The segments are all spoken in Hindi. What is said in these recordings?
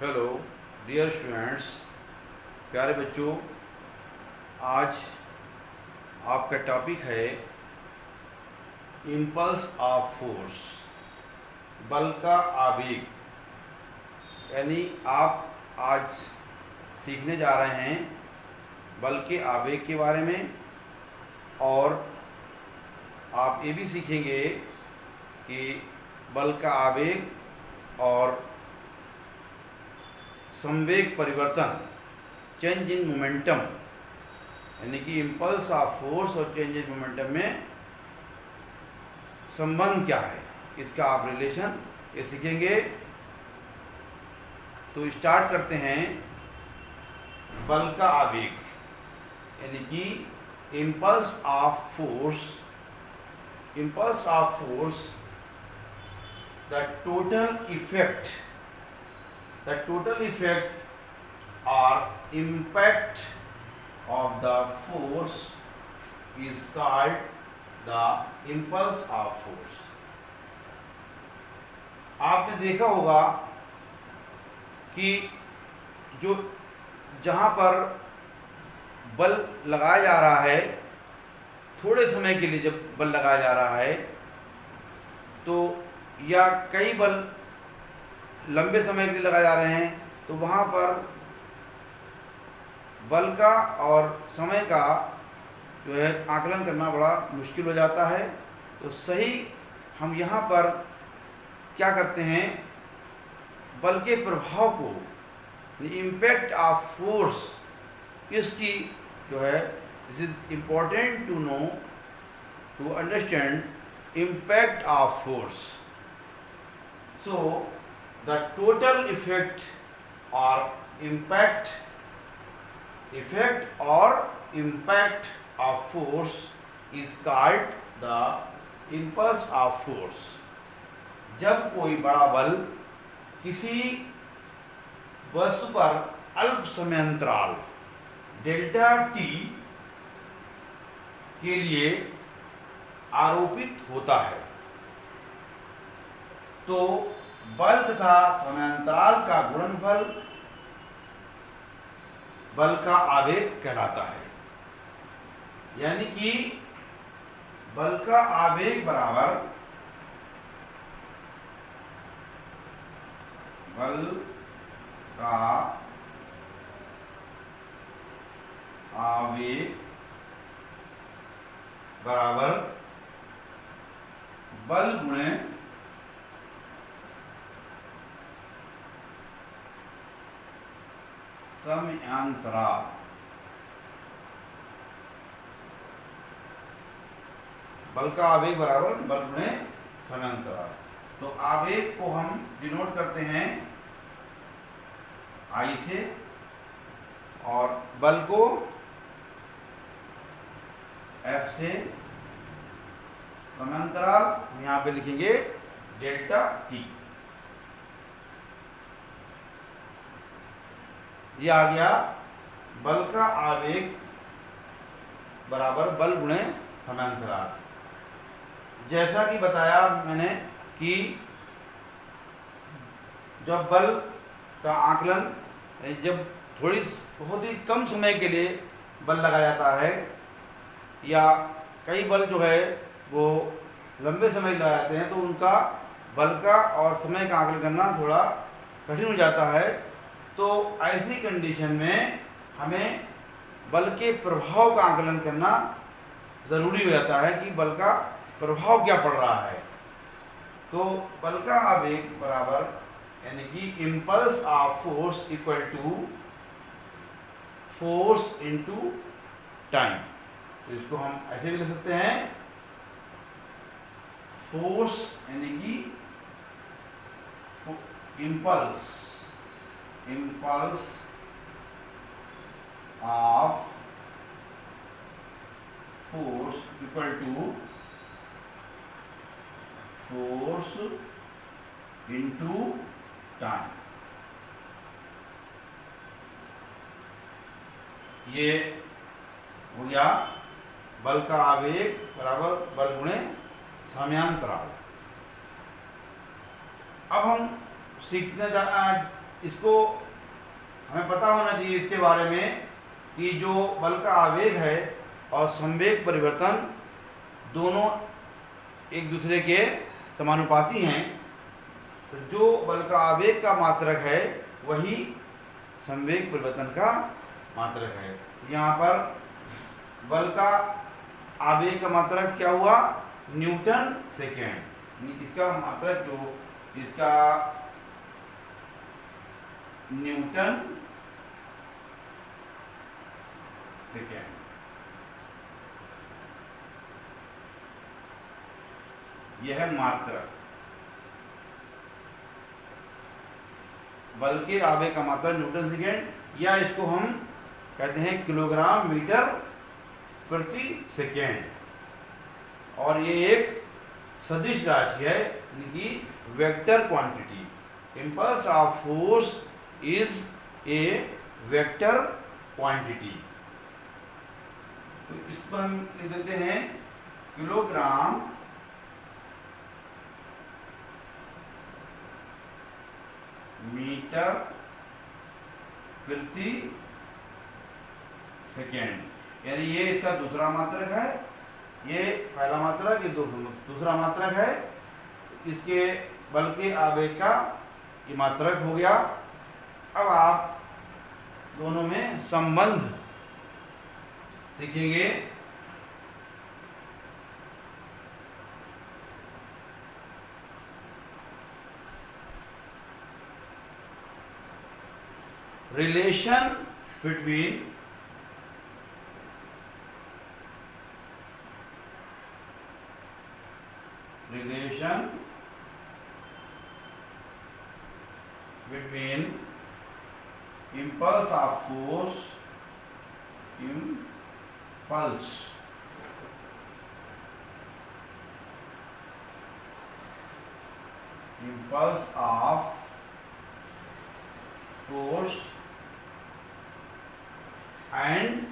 हेलो डियर स्टूडेंट्स, प्यारे बच्चों। आज आपका टॉपिक है इम्पल्स ऑफ फोर्स, बल का आवेग। यानी आप आज सीखने जा रहे हैं बल के आवेग के बारे में, और आप ये भी सीखेंगे कि बल का आवेग और संवेग परिवर्तन, चेंज इन मोमेंटम, यानी कि इम्पल्स ऑफ फोर्स और चेंज इन मोमेंटम में संबंध क्या है, इसका आप रिलेशन ये सीखेंगे। तो स्टार्ट करते हैं। बल का आवेग यानी कि impulse of force, the total effect or impact of the force is called the impulse of force। आपने देखा होगा कि जहाँ पर बल लगाया जा रहा है, थोड़े समय के लिए जब बल लगाया जा रहा है तो, या कई बल लंबे समय के लिए लगाए जा रहे हैं, तो वहाँ पर बल का और समय का जो है आकलन करना बड़ा मुश्किल हो जाता है। तो सही हम यहाँ पर क्या करते हैं, बल के प्रभाव को, इम्पैक्ट ऑफ फोर्स, इसकी जो है this is important to know, to understand impact of force. So the total effect or impact of force is called the impulse of force। जब कोई बड़ा बल किसी वस्तु पर अल्प समय अंतराल डेल्टा टी के लिए आरोपित होता है, तो बल तथा समयांतराल का गुणनफल बल का आवेग कहलाता है। यानी कि बल का आवेग बराबर बल का आवेग बराबर बल गुणे समयांतराल। बल का आवेग बराबर बल गुणे समयांतराल। तो आवेग को हम डिनोट करते हैं I से, और बल को F से, समयांतराल हम यहाँ पे लिखेंगे डेल्टा टी। ये आ गया बल का आवेग बराबर बल गुणे समयांतराल। जैसा कि बताया मैंने कि जब बल का आकलन, जब बहुत ही कम समय के लिए बल लगाया जाता है, या कई बल जो है वो लंबे समय लगाए जाते हैं, तो उनका बल का और समय का आकलन करना थोड़ा कठिन हो जाता है। तो ऐसी कंडीशन में हमें बल के प्रभाव का आकलन करना ज़रूरी हो जाता है कि बल का प्रभाव क्या पड़ रहा है। तो बल का आवेग बराबर यानी कि impulse of force equal to force into time. तो इसको हम ऐसे भी लिख सकते हैं, फोर्स यानी कि impulse of force equal to force into time। ये हो गया बल का आवेग बराबर बल गुणे समयांतराल। अब हम सीखने इसको हमें पता होना चाहिए इसके बारे में कि जो बल का आवेग है और संवेग परिवर्तन दोनों एक दूसरे के समानुपाती हैं। तो जो बल का आवेग का मात्रक है वही संवेग परिवर्तन का मात्रक है। यहाँ पर बल का आवेग का मात्रक क्या हुआ? Newton second. इसका मात्रक जो इसका न्यूटन सेकेंड। यह है मात्रक। बल के आवेग का मात्रक न्यूटन सेकेंड, या इसको हम कहते हैं किलोग्राम मीटर प्रति सेकेंड। और ये एक सदिश राशि है, यानी कि vector quantity. Impulse of force is a vector quantity. तो इसको हम लिख देते हैं किलोग्राम मीटर प्रति सेकेंड। यानी ये इसका दूसरा मात्रक है, ये पहला मात्रक, ये दूसरा मात्रक है। इसके बल के आवेग का ये मात्रक हो गया। अब आप दोनों में संबंध सीखेंगे। Relation between impulse of force, impulse of force and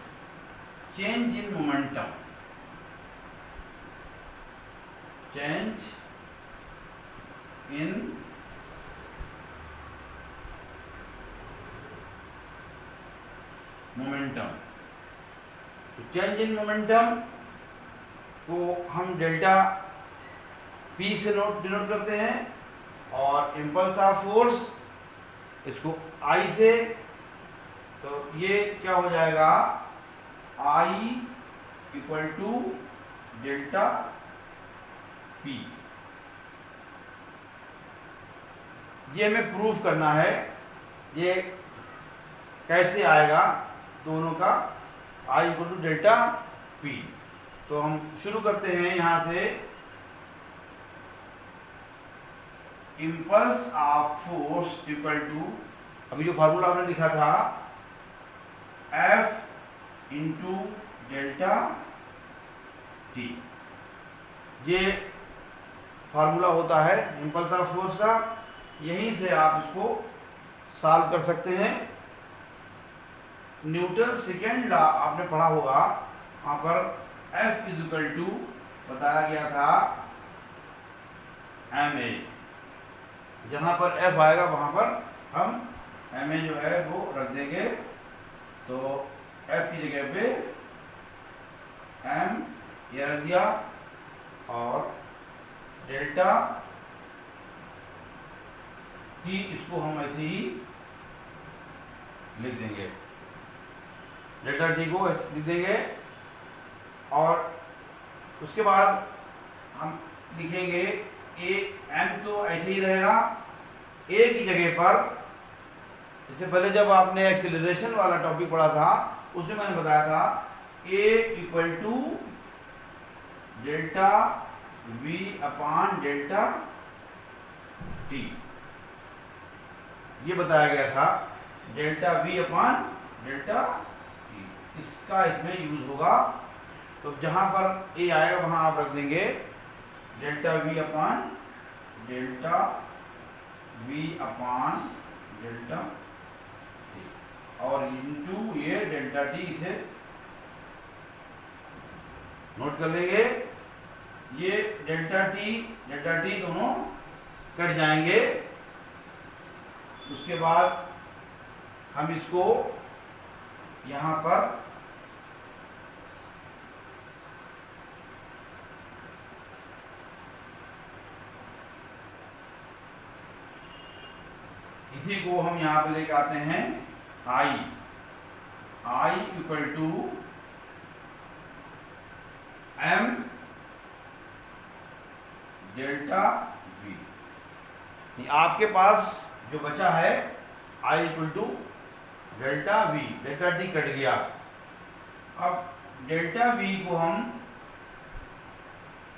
change in momentum. Change in momentum. तो चेंज इन मोमेंटम को हम डेल्टा पी से डिनोट करते हैं, और इम्पल्स ऑफ फोर्स इसको आई से। तो ये क्या हो जाएगा? आई इक्वल टू डेल्टा पी। ये हमें प्रूफ करना है। ये कैसे आएगा? दोनों का I equal to delta P. तो हम शुरू करते हैं यहां से। Impulse of force equal to, अभी जो फार्मूला आपने लिखा था, एफ इंटू डेल्टा टी। ये फार्मूला होता है इम्पल्स ऑफ फोर्स का। यहीं से आप इसको सॉल्व कर सकते हैं। न्यूटन सेकेंड लॉ आपने पढ़ा होगा, वहाँ पर F इज इक्वल टू बताया गया था ma। जहाँ पर F आएगा वहाँ पर हम ma जो है वो रख देंगे। तो F की जगह पे m ये रख दिया, और डेल्टा t इसको हम ऐसे ही लिख देंगे। डेल्टा टी को लिख देंगे, और उसके बाद हम लिखेंगे ए एम। तो ऐसे ही रहेगा। ए की जगह पर, इससे पहले जब आपने एक्सीलरेशन वाला टॉपिक पढ़ा था उसमें मैंने बताया था a equal to delta v upon delta T. ये बताया गया था, delta v upon delta t. इसका इसमें यूज होगा। तो जहां पर ए आएगा वहां आप रख देंगे delta v upon delta v upon delta T, और इनटू ये डेल्टा टी, इसे नोट कर लेंगे। ये डेल्टा टी दोनों कट जाएंगे। उसके बाद हम इसको यहाँ पर इसी को हम यहाँ पे लेके आते हैं I equal to m delta v। आपके पास जो बचा है I equal to delta v, delta t cut गया। अब डेल्टा v को हम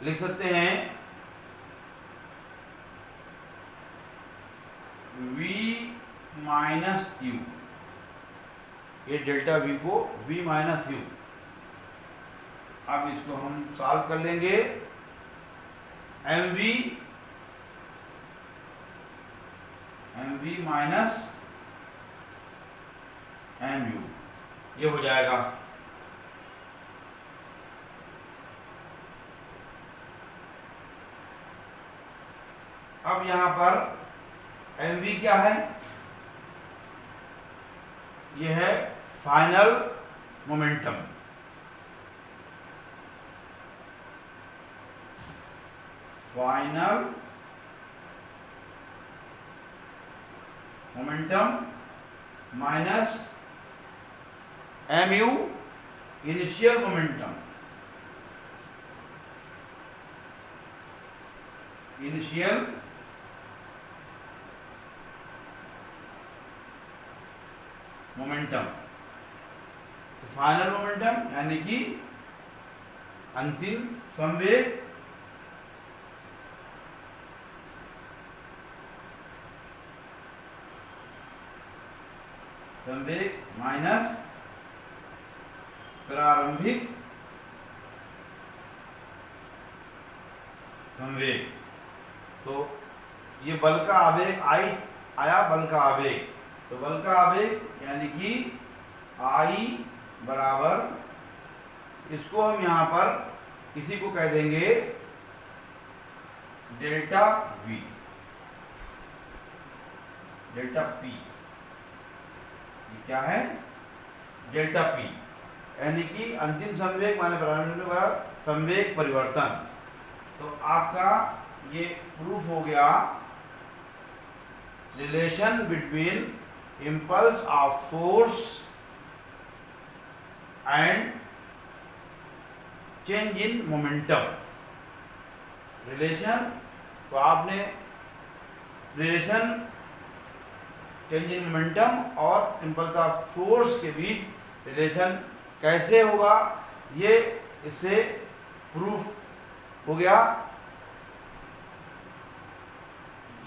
लिख सकते हैं v माइनस u। ये डेल्टा v को v माइनस u। अब इसको हम सॉल्व कर लेंगे। mv माइनस mu ये हो जाएगा। अब यहाँ पर mv क्या है? ये है final momentum. Final momentum minus mu initial momentum. Initial momentum. तो फाइनल मोमेंटम यानी कि अंतिम संवेग माइनस प्रारंभिक संवेग। तो ये बल का आवेग आया बल का आवेग। तो बल का आवेग यानी कि I बराबर, इसको हम यहाँ पर इसी को कह देंगे डेल्टा V, डेल्टा P। ये क्या है? डेल्टा P यानी कि अंतिम संवेग माने प्रारंभिक संवेग परिवर्तन। तो आपका ये प्रूफ हो गया relation between impulse of force and change in momentum। Relation, तो आपने रिलेशन चेंज इन मोमेंटम और इम्पल्स ऑफ फोर्स के बीच रिलेशन कैसे होगा, ये इससे प्रूफ हो गया।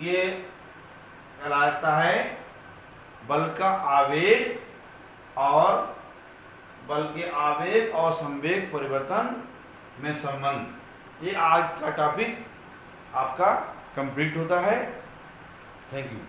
ये कहलाता है बल का आवेग और बल के आवेग और संवेग परिवर्तन में संबंध। ये आज का टॉपिक आपका कंप्लीट होता है। Thank you.